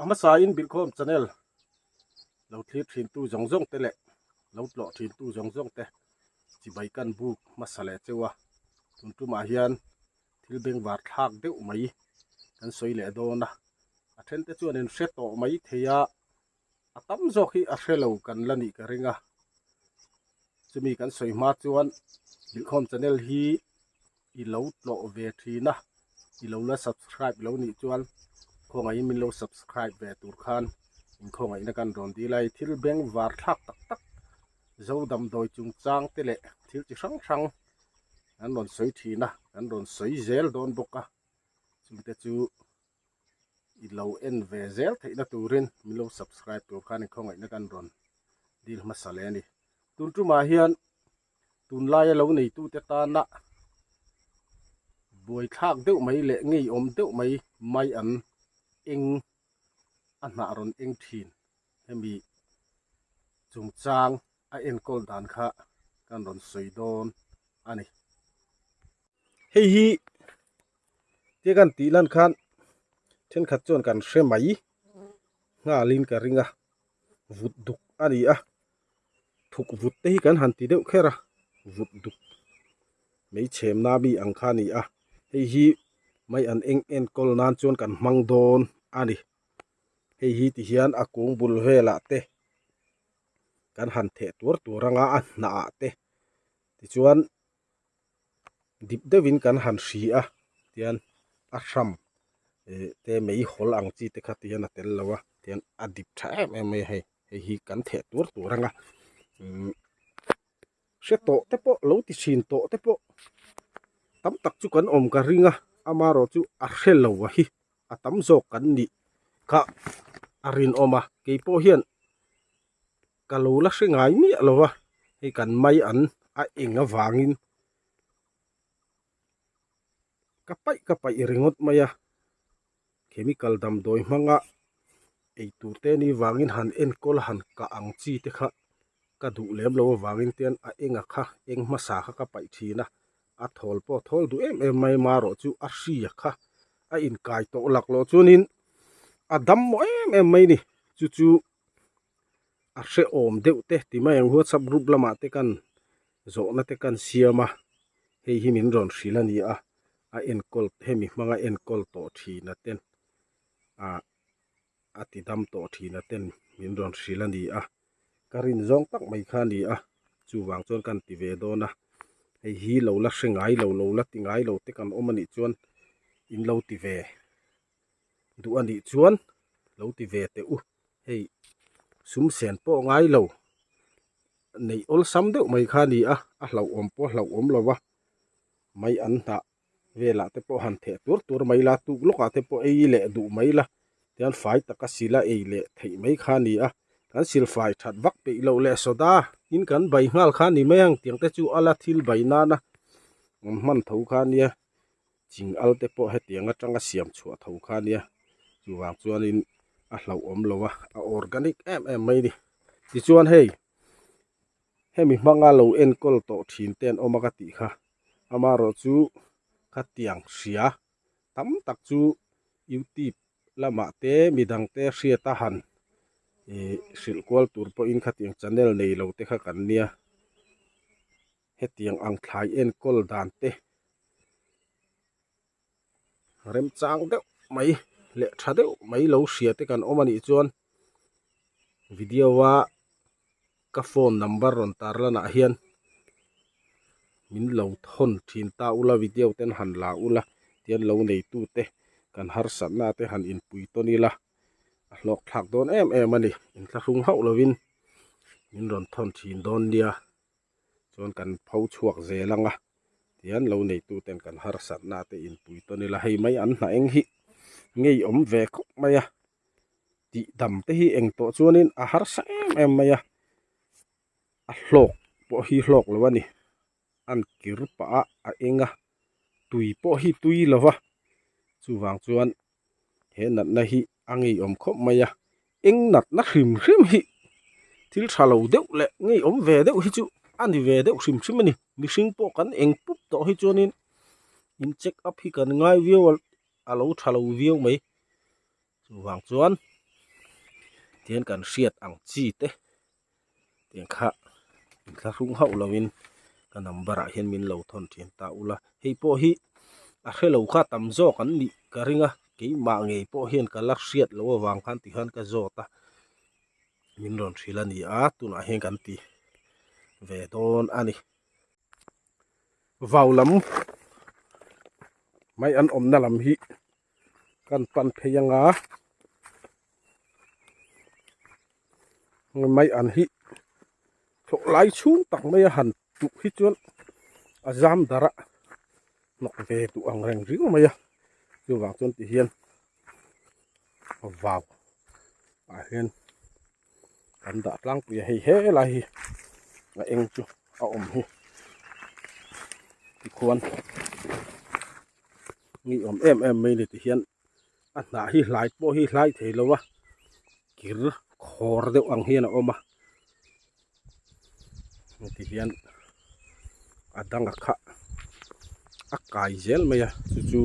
ama sa in Bilkhom channel lo thlir thin tu zong zong te le lo tlo thin tu zong zong te chi bai kan buk masale chewa tuntu ma hian thil beng war thak deuh mai kan soi le dona a then te chuan in hre to mai theia atam zok hi a hrelo kan lani ka ringa chumi kan soi ma chuan Bilkhom channel hi i lo tlo ve thina i lo la subscribe lo ni chuan khongai min lo subscribe ve tur khan in khongai na kan ron di lai thil beng war thak tak tak zo dam doi chung chang te le thil chi hrang hrang an ron soi thina an ron soi zel don boka chumte chu i lo en ve zel theina turin min lo subscribe tur khan in khongai na kan ron dil masale ni tun tu ma hian tun lai lo nei tu te ta na buai thak deuh mai le ngei om deuh mai mai an eng an na ron eng thin hemi chung chang a en kol dan kha kan ron soi don ani hei hi te kan ti lan khan then khat chon kan hre mai nga lin ka ringa vut duk ani a thuk vut te hi kan han ti deuh khera vut duk mei chem na bi ang kha ni a hei hi mai an eng en kol nan chon kan mang don ani hei hi ti hian a kung bul vela te kan han the tur turanga an na te ti chuan dip devin kan han hri a tian a hram te mei hol ang chi te kha tian a tel lawa tian a dip tha em hei hi kan the tur turanga se to te po lo ti sin to te po tam tak chu kan om ka ringa amaro chu a hrel lo wa hi a tam zo kan ni kha arin oma ke po hian kalo la hrengai mi alowa hei kan mai an a enga wangin kapai ringot maya chemical dam doi manga ei tur te ni wangin han en kol han ka ang chi te kha ka du lem lo wangin ten a enga kha eng masa kha ka pai thina a thol po thol du em mai maro chu a hria kha a in kai to lak lo chunin a dam mo em mai ni chu chu a hre om deuh te ti mai ang WhatsApp group lama te kan zo na te kan siama hei hi min ron hrilani a en kol hemi manga en kol to thina ten a ti dam to thina ten min ron hrilani karin zong tak mai kha ni chu wang chon kan ti ve dona hei hi lo la hrengai lo la tingai lo te kan omani chuan in lo ti ve du ani chuan lo ti ve te hei sum sen po ngai lo nei ol sam deuh mai kha ni a hlau om po hlau om lowa mai an ta vela te po han the tur mai la tu loka te po ei le du mai la tian fai taka sila ei le thei mai kha ni kan sil fai that vak pe lo le soda in kan bai ngal kha ni mayang tiang te chu ala thil bai na na man tho kha nia ching al te po he tianga tanga siam chua tho kha nia chu wang chuan in a hlau om lowa a organic em mai ni ti chuan hemi manga lo en kol to thin ten omaka ti kha amaro chu khatiang hria tam tak chu YouTube lama te midang te hria ta han sil kwal tur po in khatiang channel nei lo te kha kan nia hetiang ang thlai en kol dan te rem chang deuh mai le tha deuh mai lo hria te kan omani chuan video wa ka phone number ron tar lana hian min lo thon thin ta ula video ten han la ula tian lo nei tu te kan har sat na te han in pui to ni la a hlok thak don em ani in tla rung hau lovin min ron thon thin don dia chon kan phau chuak zelanga tian lo nei tu ten kan har sat na te in pui to ni la hei mai an na eng hi ngei om ve khop maya ti dam te hi eng to chuanin a har sa em maya a hlok po hi hlok lawani an kir pa a enga tui po hi tui lawa chu wang chuan he nat na hi angei om khop maya eng nat na hrim hi thil thalo deuh le ngei om ve deuh hi chu ani ve deuh hrim ani mihring po kan eng pup to hi chuanin in check up hi kan ngai view alo thalo view mai chu wang chuan tiền cần siết ang chi te tiền khá khá rung hậu lawin kan number a hian min lo thon thian ta ula hei po hi a hello kha tam zo kan ni ka ringa ke ma ngei po hian ka lak siat lo wang khan ti han ka zo ta min ron thila ni a tuna hen kan ti ve don ani vaulam mai an om na lam hi kan pan pheyanga mai an hi tho lai chung tak mai han tu hi chuan azam dara nok ve tu ang reng riu mai chu wang chuan ti hian vào a hian kan da tlang pu hei he lai hi a eng chu a om hi ti khuan ngi om em mai ni ti hian a na hi lai po hi lai thei lowa kir khor deuh ang hian a oma ti hian adang a kha a kai zel mai chu chu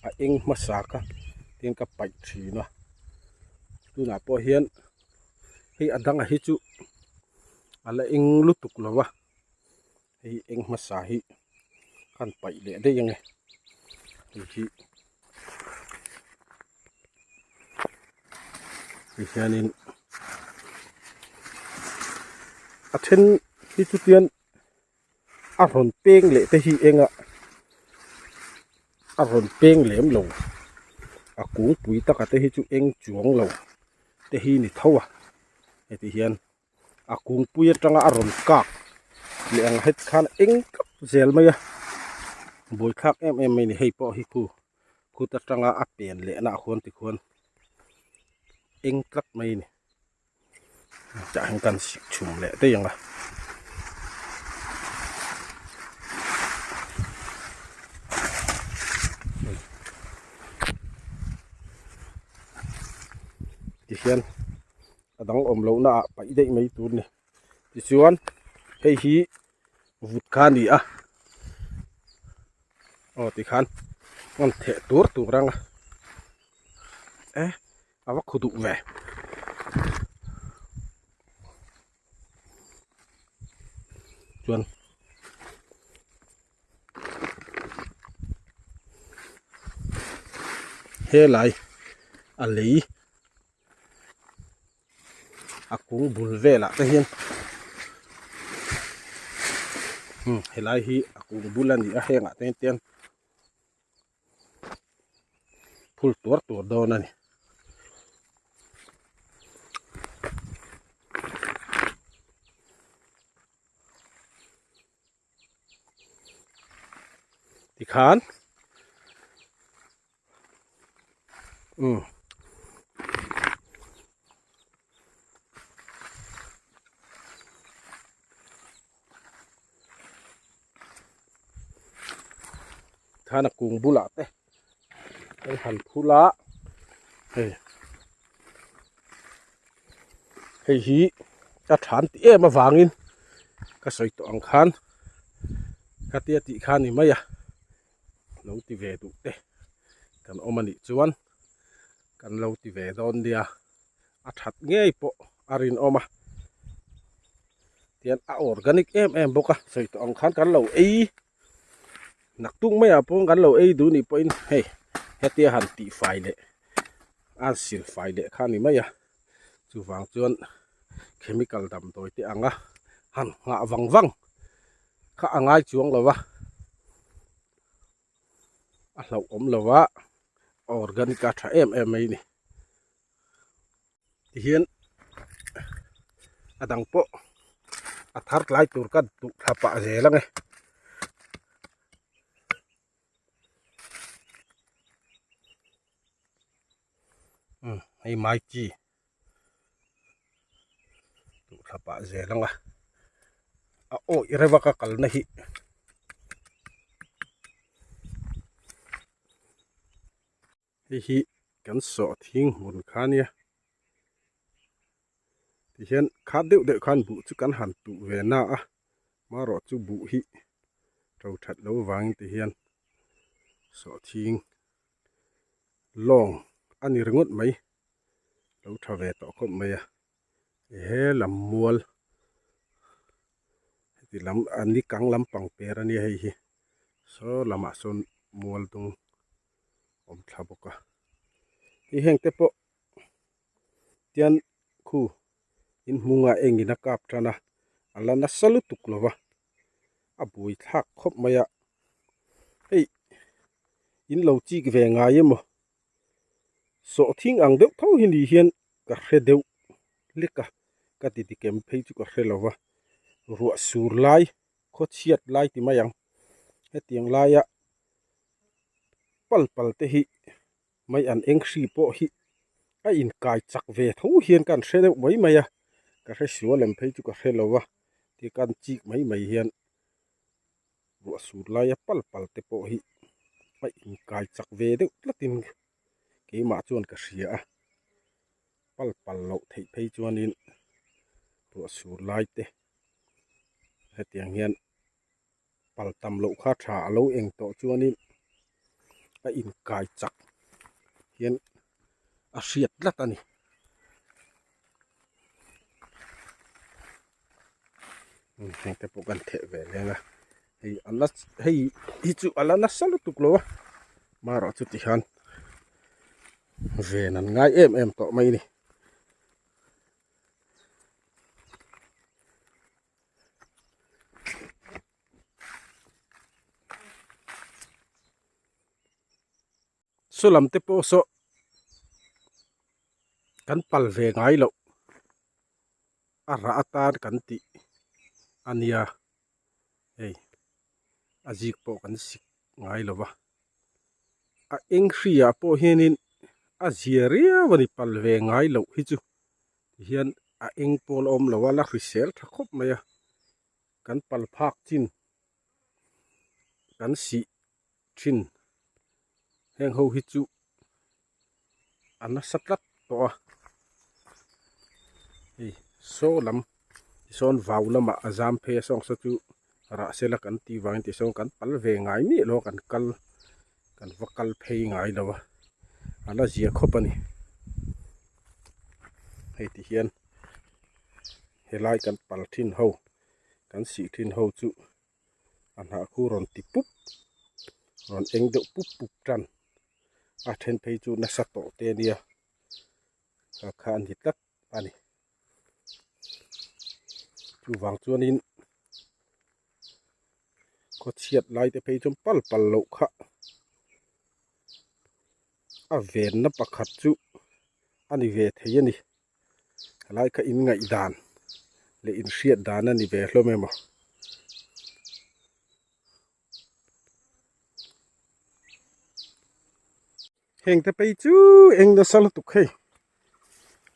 a eng ma sa ka tin ka pai thina tu na po hian hi adang a hi chu ala eng lutuk lowa hi eng ma sa hi kan pai le de yang hi hianin a then hi chu tian a ron peng le te hi enga a ron peng lem lo a kung pui taka te hi chu eng chuang lo te hi ni thowa ti hian a kung pui atanga a ron kak le ang het khan eng kap zel mai a boi khak em mai ni hei po hi khu ta tanga a pen le na khon ti khon eng tlak mai ni cha hang kan sik chum le te yang a ti hian adang om lo na pai dei mai tur ni ti chuan hei hi vut kha ni a o ti khan ngon the tur tu ranga awa khudu ve chuan he lai a lei a kung bul vela te hian helai hi a kung bulani a henga ten ten phul tur don ani ti khan khana kung bula te ai han phula hei hi ta than ti em awangin ka soi to ang khan ka tia ti khan ni maya lo ti ve du te kan omani chuan kan lo ti ve don dia a that ngei po arin oma tian a organic em boka soi to ang khan kan lo ei nak tung maya pong kan lo ei du ni po in hei hetia han ti fai le an sil fai le khan ni maya chu wang chuan chemical dam toi te anga han nga wang kha angai chuang lowa a hlau om lowa organic a tha em mai ni ti hian adang po a thar lai tur kan tu thapa zelang hei mai chi tu thapa zelang a o irewa ka kal na hi hi kan so thing mun khania ti hian kha deuh khan bu chu kan han tu ve na a maro chu bu hi tro that lo wang ti hian so thing long ani ringot mai lo tha ve to khom mai lam mual ti lam ani kang lam pang per ani hei hi so lama son mual tung om thla boka hi heng te po tian khu in munga engina kap thana alana salu tuklova abui thak khop maya hei in lo chi ve nga yemo so thing ang deuh tho hi ni hian ka hre deuh leka ka ti ti kem phei chu ka hre lova ruah sur lai kho chiat lai ti mayang he tiang laia pal pal te hi mai an eng hri po hi a in kai chak ve tho hian kan hre deuh mai maya ka hre sual lem phei chu ka hre lova ti kan chi mai mai hian ruah sur laia pal pal te po hi mai in kai chak ve deuh tlatin ke ma chuan ka hria a pal pal lo thei phei chuanin ruah sur lai te he tiang hian pal tam lo kha tha lo eng to chuanin a in kai chak hian a hriat lat ani heng te po kan the ve lenga hei alas hei hi chu alana salu tuklo ma ro chu ti han ve nan ngai em to mai ni so lam te po so kan pal ve ngai lo a ra atan kan ti ania hei ajik po kan sik ngai lova a eng hria po hianin a ziaria wani pal ve ngai lo hi chu hian a eng pol om lo wala hrisel tha khop maya kan pal phak chin kan si thin heng ho hi chu ana satlat to a hei so lam son vau lama azam phe song sa chu ra sela kan ti wang ti song kan pal ve ngai mi lo kan kal kan vakal phei ngai lawa ala zia khopani hei ti hian helai kan pal thin ho kan si thin ho chu anha khu ron ti pup ron eng de pup pup tran a then phei chu na sa to te nia ka khan hi tat ani chu wang chuanin ko chiat lai te phei chum pal pal lo kha a ven na pakhat chu ani ve thei ani lai kha in ngai dan le in hriat dan ani ve hlom emo heng te pei chu eng da sal tu khei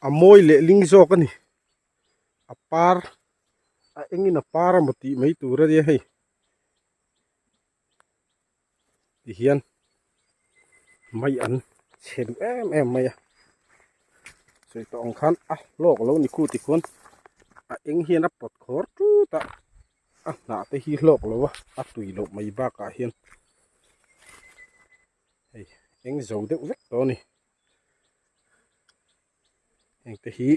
a moi le ling zok ani a par a engin a para moti mai tura dia hei ti hian mai an chen em maya soi to ong khan a lok lo ni khu ti khon a eng hian a pot khor tu ta a na te hi lok lo wa a tui lo mai ba ka hian hei eng zo de vek to ni eng te hi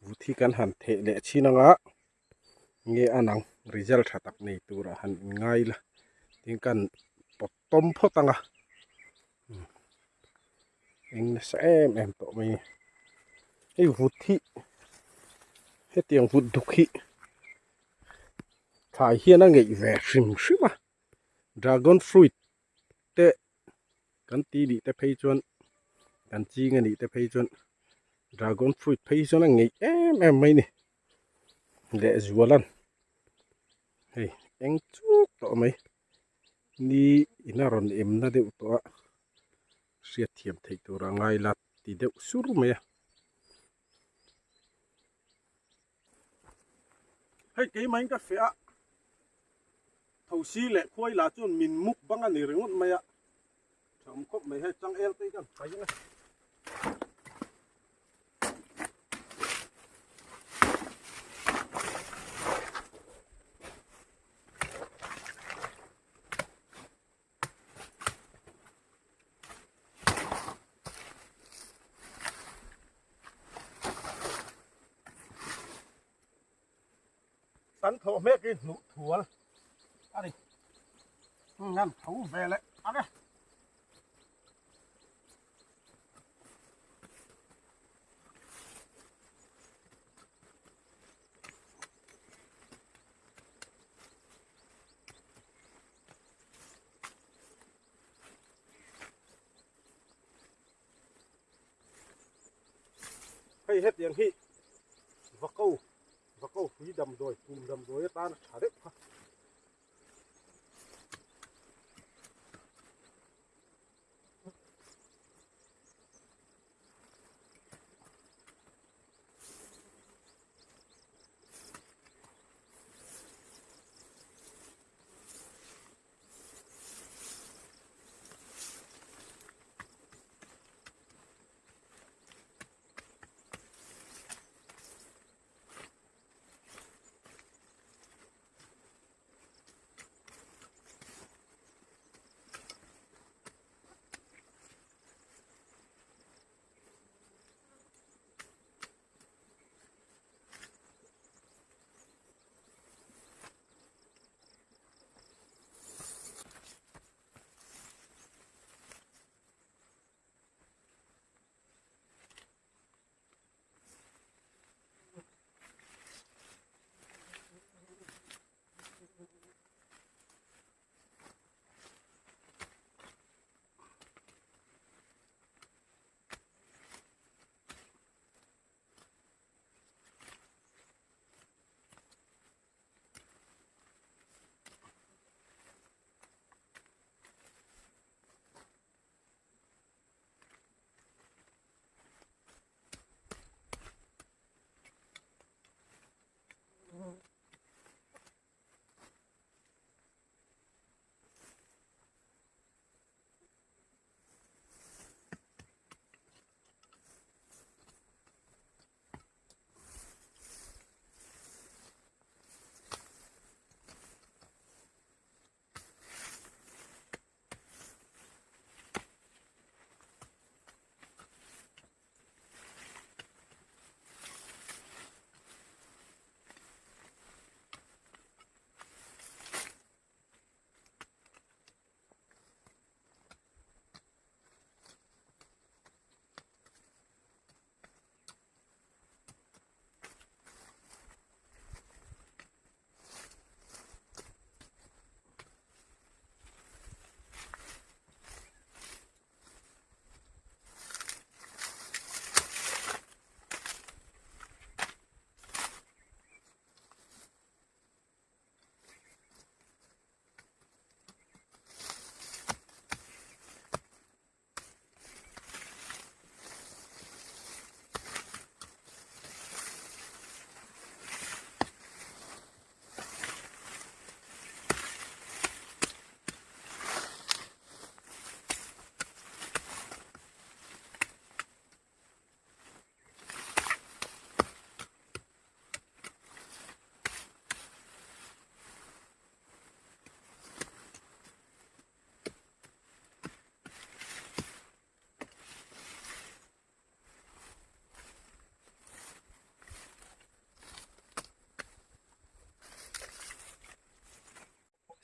vuthi kan han the le chinanga nge anang result thatak nei tura han ngai la tin kan potom photanga eng na sa em to mai ei vuthi he tiang vut dukhi thai hian a ngei ve hrim hrim a dragon fruit te kan ti di te phei chuan kan chi nga ni te phei chuan dragon fruit phei chuan a ngei em mai ni le zualan hei eng chuk to mai ni ina ron em na deuh to a hriat thiam thei tura ngai lat ti deuh sur mai a hei ke mai ka fe a thosi le khoi la chun min muk bang ani ringot mai a thom khop mai he chang el te kan pai na tấn thổ mẹ cái nụ thua à đi ngăn thấu về lại à đây hay hết tiếng hi và câu phí đầm rồi cùng đầm rồi ta nó xả đất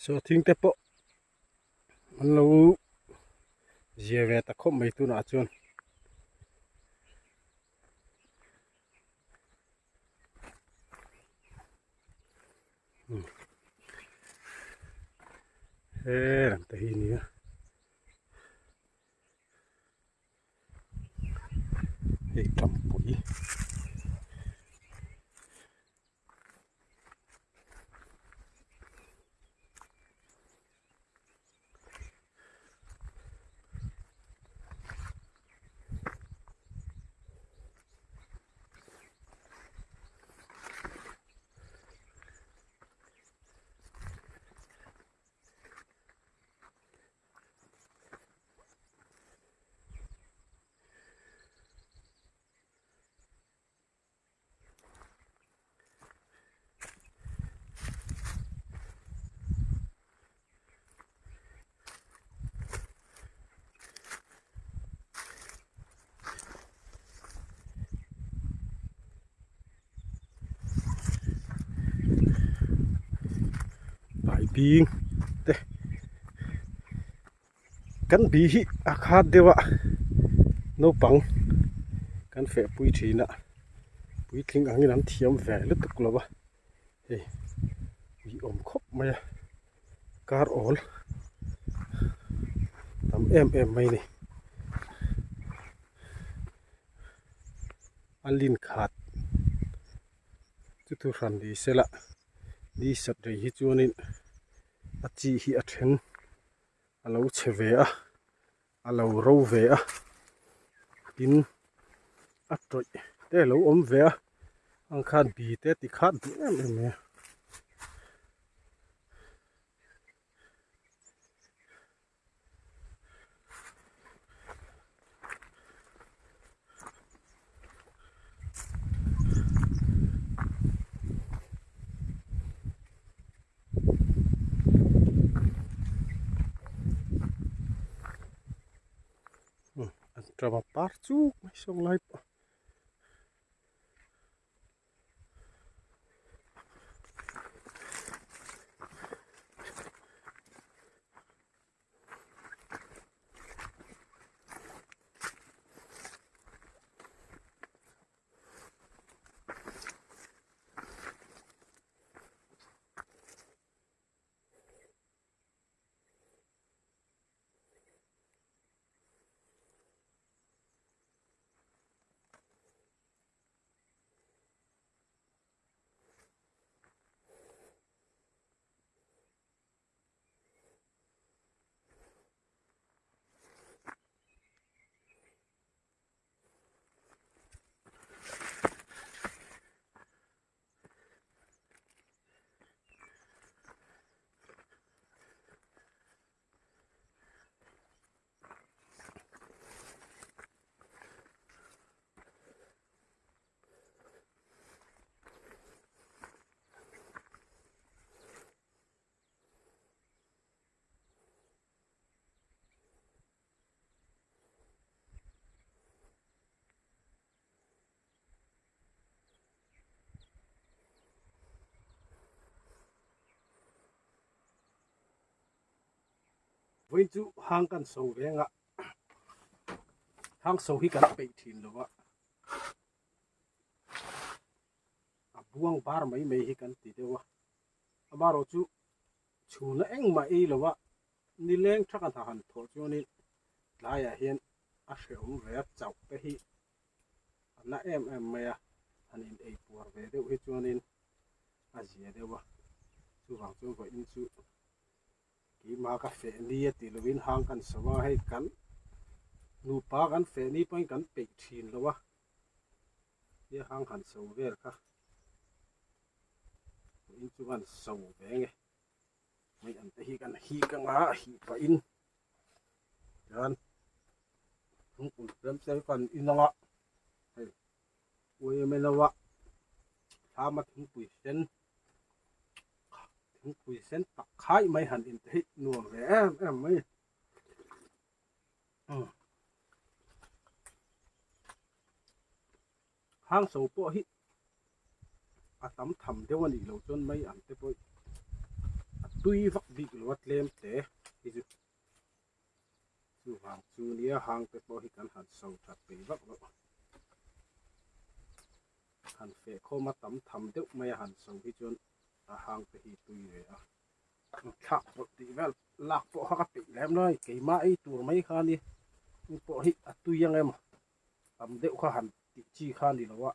so thing te po an lo zia ve ta khom mai tu na chuan ram te hi ni ei tam pui ding te kan bi hi akhat dewa no pang kan fe pui thina pui thling angin an thiam ve lu tuk lawa hey bi om khop maya kar ol tam em mai ni alin khat chu tu ran di sela di sat rei hi chuanin a chi hi a then alo cheve a alo ro ve a tin a troi te lo om ve a ang khat bi te ti khat bi em drama par chu mai song lai với chú hang kan sầu ve nga hang sầu hi kan pe thin lo wa a buang bar mai mai hi kan ti de wa amaro chu chuna eng ma e lo wa ni leng thaka tha han tho chu ni la ya hian a hreum ve chau pe hi na em mai a hanin ei puar ve de hi chuanin a zia de wa chu wang chu ko in chu ki ma ka fe ni ti lovin hang kan sawa hai kan nu pa kan fe ni point kan pe thin lo wa ye hang kan so ver ka in chu kan so ve nge mai an te hi ka nga hi pa in yan hung kun rem se kan in nga hey we me na wa tha ma thung pui sen tak khai mai han in te nuam ve em mai hang so po hi atam tham dewa ni lo chon mai an te poi tui vak dik lo tlem te hi chu hang chu nia hang te po hi kan han so that pe vak lo han fe kho ma tam tham deuh mai han so hi chon a hang te hi tui ve a thak po ti vel lak po ha ka pe lem noi ke ma ei tur mai kha ni po hi a tui yang em tam deuh kha han ti chi kha ni lo wa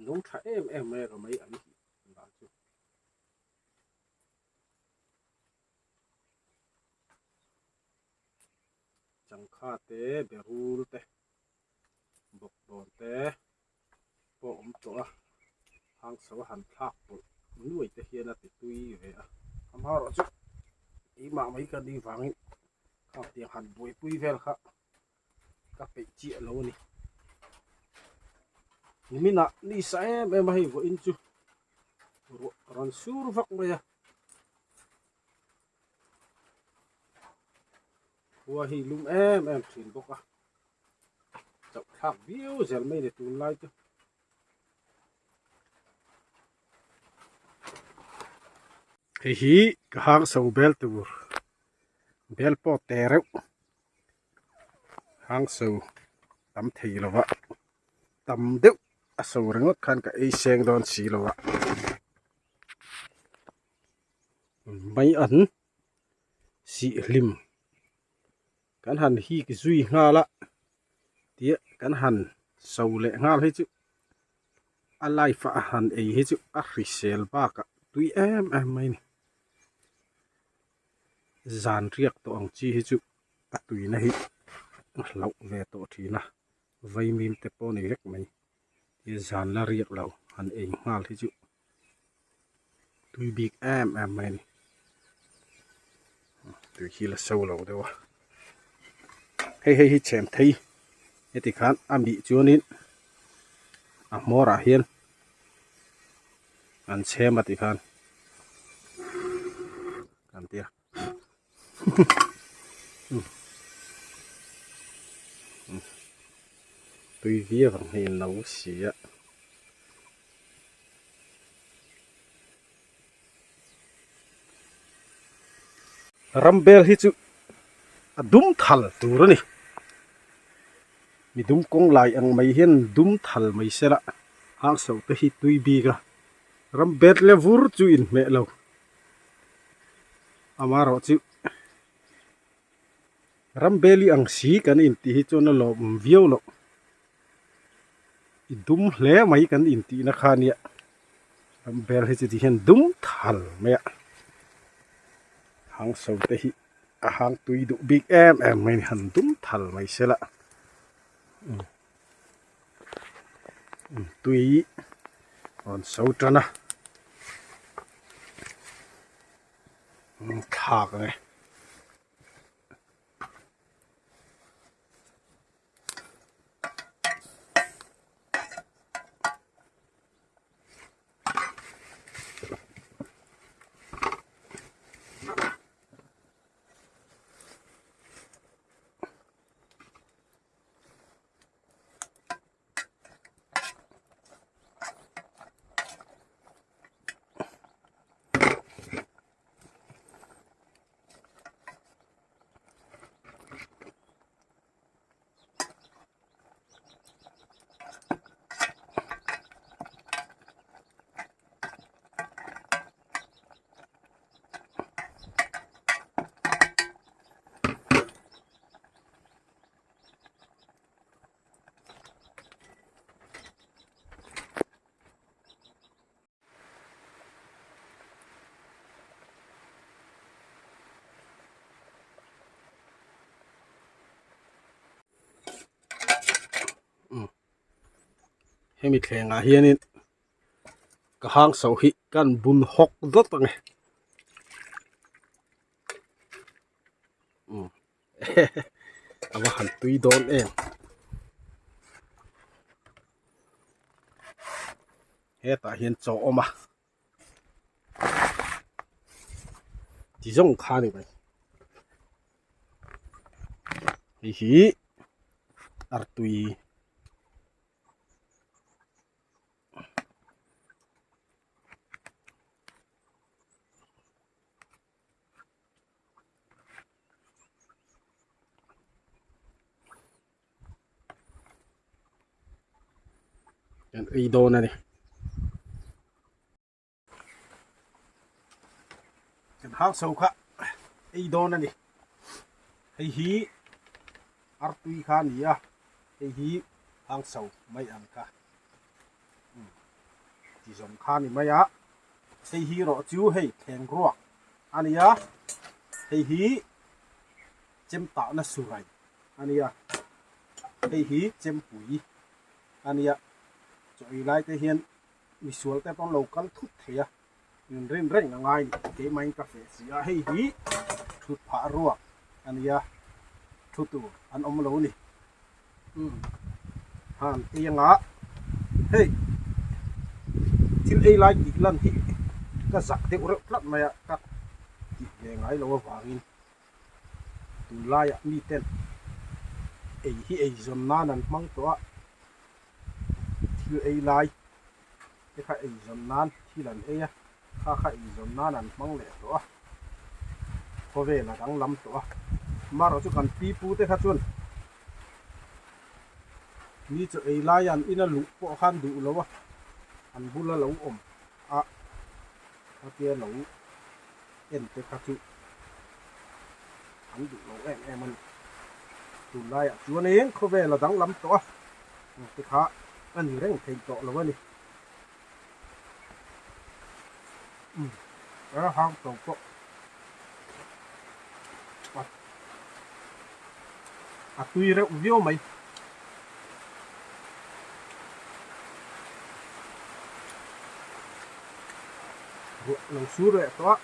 nông thả em rồi mấy anh bạn chú chẳng khá tế bè rù tế bọc bồn tế bộ tổ hàng sáu hẳn thác bộ nuôi tế hiền là tế tùy về hàm hào rõ chú ý mà mấy cái đi vắng khá tiếng hẳn bùi bùi về khá các bị chia lâu nè mina ni sa em hay vo in chu ran sur vak maya hua hi lum em thin boka chau thak view zel mai le tun lai tu hi ka hang so bel tur bel po tereu hang so tam thei lawa tam deuh a so rengot khan ka ei seng don si lawa mai an si lim kan han hi ki zui nga la tia kan han so le nga hi chu alai fa han ei hi chu a risel ba ka tui em mai ni zan riak to ang chi hi chu a tui na hi lau ve to thina vai mim te po ni lek mai ye zan la riak lau han ei ngal hi chu tui big em mai ni tui hi la so lo dewa hei chem thei heti khan ami chuanin a mora hian an chem ati khan kan tia tui vía vàng hi nấu xía rambel hi chu adum thal tur ni mi dum kong lai ang mai hian dum thal mai sela hang so te hi tui bi ga rambet le vur chu in me lo amaro chu rambeli ang si kan in ti hi chu na lo view lo dum hle mai kan in ti na khania rambel hi chu ti hian dum thal me hang so te hi a hang tui du big em mai han dum thal mai sela tui on so trana khak ne hemi thlenga hianin ka hang so hi kan bun hok dot ange aba han tui don em heta hian chaw oma ti jong kha ni bai hi ar tui kan ei do na ni kan hang so kha ei do na ni hei hi ar tui kha ni a hei hi hang so mai an ka ti zom kha ni mai a hei hi ro chu hei theng ruak ania hei hi chem ta na surai ania hei hi chem pui ania choi lai te hian mi sual te pon local thut thea in rin reng ngai ke mai cafe sia hei hi thut pha ruak ania thutu an om lo ni han tianga hey thil ei lai ti lan hi ka zak te ur plat maya ka ti le ngai lo wangin tu lai mi ten ei hi ei zon nan an mang to thil ei lai te kha ei zon nan thilan eya kha ei zon nan an mang le to ko ve la dang lam to maro chu kan pi pu te kha chun ni chu ei lai an ina lu po khan du lo wa an bula lo om a tia lo en te kha chu an du lo em man tu lai chu ne ko ve la dang lam to te kha an reng thei to lo wa ni hang to ko tùy rượu viêu mấy rượu nấu sú rượu đó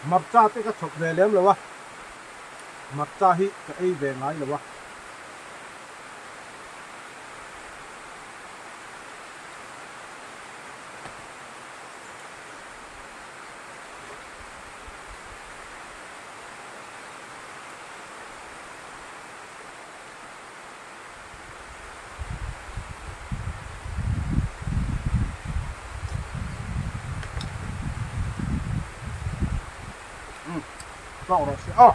mập cha cái chọc về lém rồi mập cha hi cái về ngay rồi rau rồi